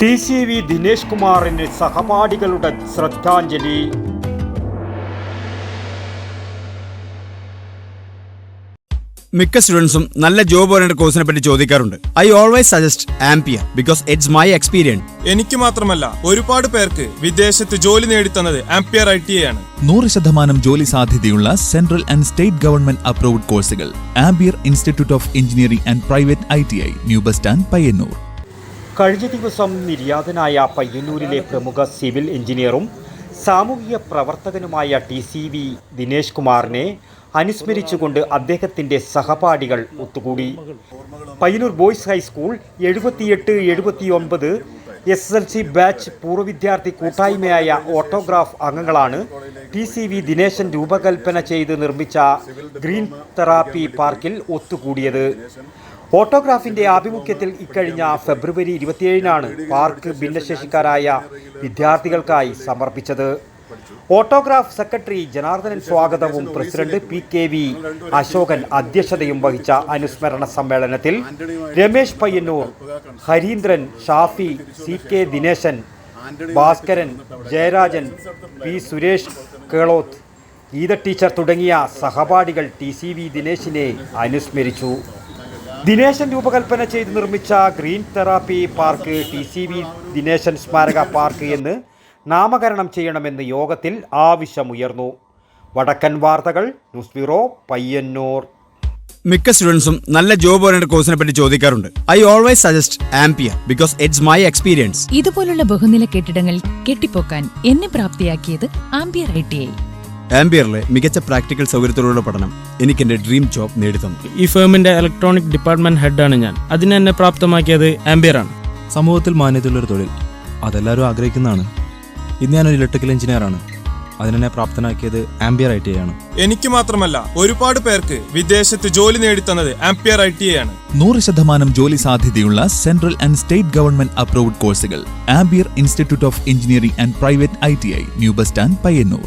TCV Dinesh കുമാറിന് സഹപാഠികളുടെ ശ്രദ്ധാഞ്ജലി. മിക്ക സ്റ്റുഡൻസും നല്ല ജോബ് ഓറിയന്റഡ് കോഴ്സിനെ പറ്റി ചോദിക്കാറുണ്ട്. I always suggest ampere because it's my experience. എനിക്ക് മാത്രമല്ല, ഒരുപാട് പേർക്ക് വിദേശത്ത് ജോലി നേടിത്തന്നത് ആംപിയർ ITA ആണ്. 100% ജോലി സാധ്യതയുള്ള central and state government approved കോഴ്സുകൾ. Ampere Institute of Engineering and private ITI, new bus stand, Payyanur. കഴിഞ്ഞ ദിവസം നിര്യാതനായ പയ്യന്നൂരിലെ പ്രമുഖ സിവിൽ എഞ്ചിനീയറും സാമൂഹിക പ്രവർത്തകനുമായ TCV ദിനേശ് കുമാറിനെ അനുസ്മരിച്ചുകൊണ്ട് അദ്ദേഹത്തിൻ്റെ സഹപാഠികൾ ഒത്തുകൂടി. Payyanur boys high school 78-79 SSLC batch പൂർവ്വ വിദ്യാർത്ഥി കൂട്ടായ്മയായ ഓട്ടോഗ്രാഫ് അംഗങ്ങളാണ് TCV ദിനേശൻ രൂപകൽപ്പന ചെയ്ത് നിർമ്മിച്ച ഗ്രീൻ തെറാപ്പി പാർക്കിൽ ഒത്തുകൂടിയത്. ഓട്ടോഗ്രാഫിൻ്റെ ആഭിമുഖ്യത്തിൽ ഇക്കഴിഞ്ഞ ഫെബ്രുവരി 27-നാണ് പാർക്ക് ഭിന്നശേഷിക്കാരായ വിദ്യാർത്ഥികൾക്കായി സമർപ്പിച്ചത്. ഓട്ടോഗ്രാഫ് സെക്രട്ടറി ജനാർദ്ദനൻ സ്വാഗതവും പ്രസിഡന്റ് PKV അശോകൻ അധ്യക്ഷതയും വഹിച്ച അനുസ്മരണ സമ്മേളനത്തിൽ Ramesh Payyanur, Harindran, Shafi, CK Dineshan, Bhaskaran, Jayarajan, P Suresh Keloth, Geetha teacher തുടങ്ങിയ സഹപാഠികൾ TCV ദിനേശിനെ അനുസ്മരിച്ചു. ദിനേശൻ രൂപകൽപ്പന ചെയ്ത് നിർമ്മിച്ച green therapy park TCV Dineshan സ്മാരക പാർക്ക് എന്ന് നാമകരണം ചെയ്യണമെന്ന് യോഗത്തിൽ ആവശ്യമുയർന്നു. വടക്കൻ വാർത്തകൾ, ന്യൂസ് ബ്യൂറോ, പയ്യന്നൂർ. മിക്ക സ്റ്റുഡൻസും നല്ല ജോബ് ഓറിയന്റഡ് കോഴ്സിനെ പറ്റി ചോദിക്കാറുണ്ട്. I always suggest ampere because it's my experience. ഇതുപോലുള്ള ബഹുനില കെട്ടിടങ്ങൾ കെട്ടിപ്പൊക്കാൻ എന്നെ പ്രാപ്തിയാക്കിയത് ആംപിയർ ITI. ആംപിയറിലെ മികച്ച പ്രാക്ടിക്കൽ സൗകര്യത്തോടുള്ള പഠനം എനിക്ക് എൻ്റെ ഡ്രീം ജോബ് നേടിത്തന്നു. ഈ ഫേമിന്റെ ഇലക്ട്രോണിക് ഡിപ്പാർട്ട്മെന്റ് ഹെഡാണ് ഞാൻ. അതിനെന്നെ പ്രാപ്തമാക്കിയത് ആംപിയറാണ്. സമൂഹത്തിൽ മാന്യതയുള്ളൊരു തൊഴിൽ അതെല്ലാവരും ആഗ്രഹിക്കുന്നതാണ്. ഇന്ന് ഞാനൊരു ഇലക്ട്രിക്കൽ എഞ്ചിനീയറാണ്. അതിനെന്നെ പ്രാപ്തനാക്കിയത് ആംപിയർ ITA ആണ്. എനിക്ക് മാത്രമല്ല, ഒരുപാട് പേർക്ക് വിദേശത്ത് ജോലി നേടിത്തന്നത് ആംപിയർ ITA ആണ്. 100% ജോലി സാധ്യതയുള്ള central and state government approved കോഴ്സുകൾ. Ampere Institute of Engineering and private ITI, new bus stand, Payyanur.